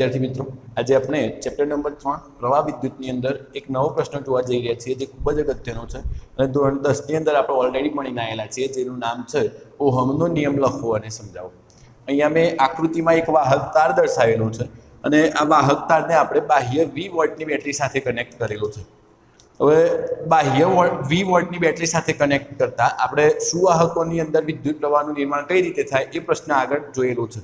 विद्यार्थी मित्रों, आज अपने चैप्टर नंबर 3 प्रवाह विद्युतनी अंदर एक नવો प्रश्न જોવા જઈ રહ્યા છીએ જે ખૂબ જ અગત્યનો છે અને ધોરણ 10 ની અંદર આપણે ઓલરેડી ભણીને આવેલા છીએ જેનું નામ છે ઓહમનો નિયમ લખવો અને સમજાવો। અહીંયા મેં આકૃતિમાં એક વાહક તાર દર્શાવેલો છે અને આ વાહક તારને આપણે બાહ્ય V વોલ્ટની બેટરી સાથે કનેક્ટ કરેલો છે। હવે બાહ્ય V વોલ્ટની બેટરી સાથે કનેક્ટ કરતા આપણે સુવાહકોની અંદર વિદ્યુત પ્રવાહનું નિર્માણ કઈ રીતે થાય એ પ્રશ્ન આગળ જોયેલો છે।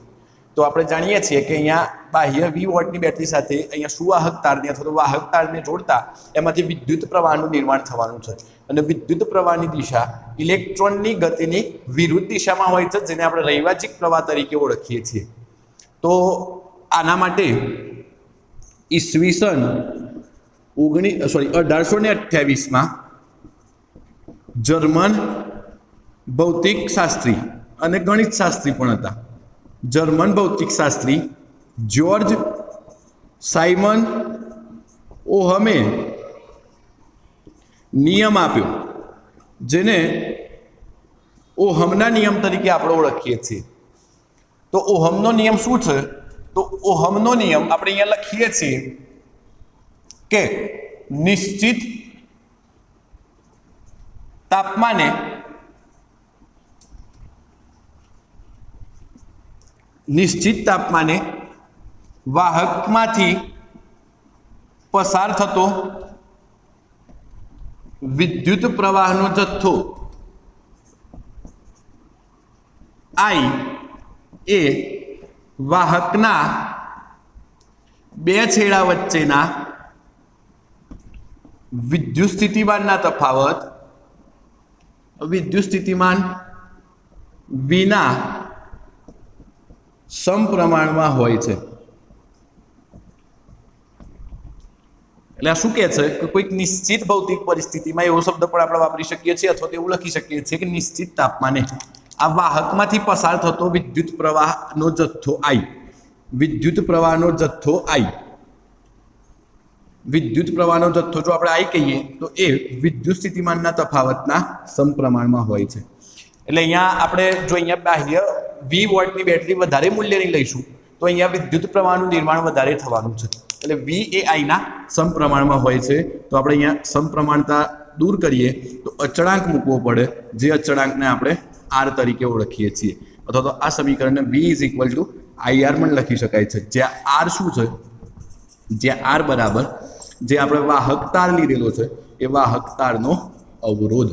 तो આપણે જાણીએ છીએ કે અહીંયા બાહ્ય V વોલ્ટની બેટરી સાથે અહીંયા સુવાહક તારને અથવા તો વાહક તારને જોડતા એમાંથી વિદ્યુત પ્રવાહનું નિર્માણ થવાનું છે અને વિદ્યુત પ્રવાહની દિશા ઇલેક્ટ્રોનની ગતિની વિરુદ્ધ દિશામાં હોય છે જેને આપણે રૈવાચિક પ્રવાહ તરીકે ઓળખીએ છીએ। તો આના માટે ઈસવીસન 1828 માં જર્મન ભૌતિકશાસ્ત્રી અને ગણિતશાસ્ત્રી પણ હતા। जर्मन भौतिकशास्त्री जॉर्ज साइमन ओहमे नियम आप्यो जेने ओहमना नियम तरीके आपणे ओळखीए छीए। तो ओहमनो नियम शुं छे? तो ओहमनो नियम आपणे अहींया लखीए छीए के निश्चित तापमाने वाहकमांथी पसार थतो विद्युत प्रवाहनो जथ्थो I ए वाहकना बे छेड़ा वच्चेना विद्युत स्थितिमानना तफावत विद्युत स्थितिमान विना समप्रमाणમાં હોય છે। એટલે આ શું કહે છે કે કોઈક નિશ્ચિત ભૌતિક પરિસ્થિતિમાં એવો શબ્દ પણ આપણે વાપરી શકીએ છીએ અથવા તો એવું લખી શકીએ છીએ કે નિશ્ચિત તાપમાને આ વાહકમાંથી પસાર થતો વિદ્યુત પ્રવાહનો જથ્થો I વિદ્યુત પ્રવાહનો જથ્થો I વિદ્યુત પ્રવાહનો જથ્થો જો આપણે I કહીએ તો એ વિદ્યુત સ્થિતિમાનના તફાવતના સમપ્રમાણમાં હોય છે। એટલે અહીંયા આપણે જો અહીંયા બાહ્ય V વોલ્ટની બેટરી વધારે મૂલ્યની લઈશું તો અહીંયા વિદ્યુત પ્રવાહનું નિર્માણ વધારે થવાનું છે। એટલે V એ I ના સમપ્રમાણમાં હોય છે। તો આપણે અહીંયા સમપ્રમાણતા દૂર કરીએ તો અચળાંક મૂકવો પડે જે અચળાંકને આપણે R તરીકે ઓળખીએ છીએ અથવા તો આ સમીકરણને V = IR પણ લખી શકાય છે। જ્યાં R શું છે? જ્યાં R બરાબર જે આપણે વાહક તાર લીધેલો છે એ વાહક તારનો અવરોધ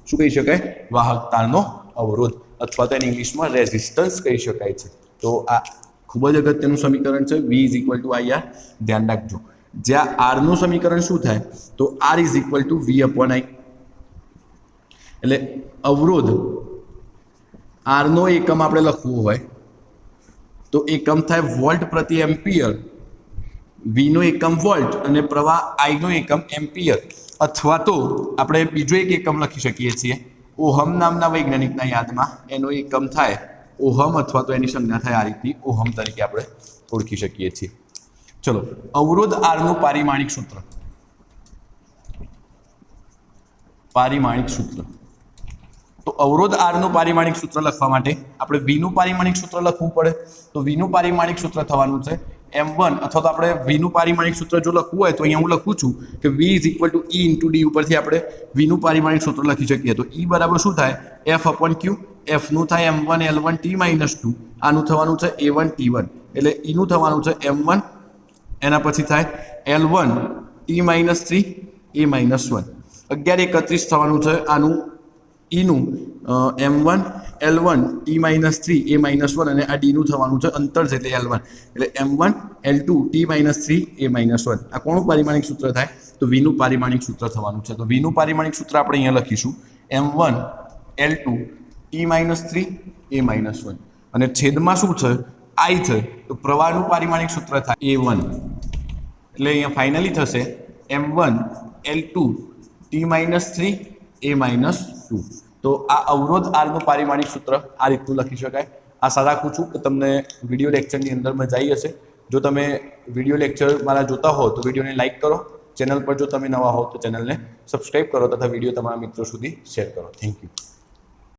શું કહી શકાય? વાહક તારનો અવરોધ अथवा तो इंग्लिश में रेजिस्टन्स कही शकाय छे। तो आ खूब ज अगत्यनुं समीकरण है V = IR। ध्यान राखजो ज्यां R नुं समीकरण शुं थाय तो R = V/I। एटले अवरोध R नो एकम आपणे लखवो होय तो एकम थाय वोल्ट प्रति एम्पियर, V नो एकम वोल्ट अने प्रवाह I नो एकम एम्पियर अथवा तो आपणे बीजो एक एकम लखी शकीए छीए ओहम नामना वैज्ञानिकना यादमां एनो एकम थाय ओहम अथवा तो एनी संज्ञा थाय आ रीतनी ओहम तरीके आपणे ओळखी शकीए छीए। चलो अवरोध R नुं पारिमाणिक सूत्र। पारिमाणिक सूत्र तो अवरोध R नुं पारिमाणिक सूत्र लखवा माटे आपणे V नुं पारिमाणिक सूत्र लखवुं पड़े। तो V नुं पारिमाणिक सूत्र थवानुं छे M1 अथवा तो आपणे V नुं पारिमाणिक सूत्र जो लखवुं होय तो अहींया हुं लखुं छुं के V = E × D उपरथी आपणे V नुं पारिमाणिक सूत्र लखी शकीए। तो E बराबर शुं थाय? F/Q। F नुं थाय M1 L1 T - 2 आनुं थवानुं छे A1 T1 એટલે E नुं थवानुं छे M1 एना पछी थाय L1 T - 3 A - 1 1131 थवानुं छे आनुं E नुं M1 L1 T - 3 A - 1 અને આ D નું થવાનું છે અંતર છે એટલે L1 એટલે M1 L2 T - 3 A - 1 આ કોનું પારિમાણિક સૂત્ર થાય? તો V નું પારિમાણિક સૂત્ર થવાનું છે। તો V નું પારિમાણિક સૂત્ર આપણે અહીંયા લખીશું M1 L2 T - 3 A - 1 અને છેદમાં શું છે? I છે તો પ્રવાહનું પારિમાણિક સૂત્ર થાય A1 એટલે અહીંયા ફાઇનલી થશે M1 L2 T - 3 A - 2। तो आ अवरोध R નું पारिमाणिक सूत्र आ रीतનું લખી શકાય। आशा राखું છું કે તમને વિડિયો લેક્ચરની અંદર મજા આવી હશે। જો તમે વિડિયો લેક્ચર મારા જોતા હો તો વિડિયોને લાઈક કરો, ચેનલ પર જો તમે નવા હો તો ચેનલને સબસ્ક્રાઇબ કરો તથા વિડિયો તમારા મિત્રો સુધી શેર કરો। Thank you.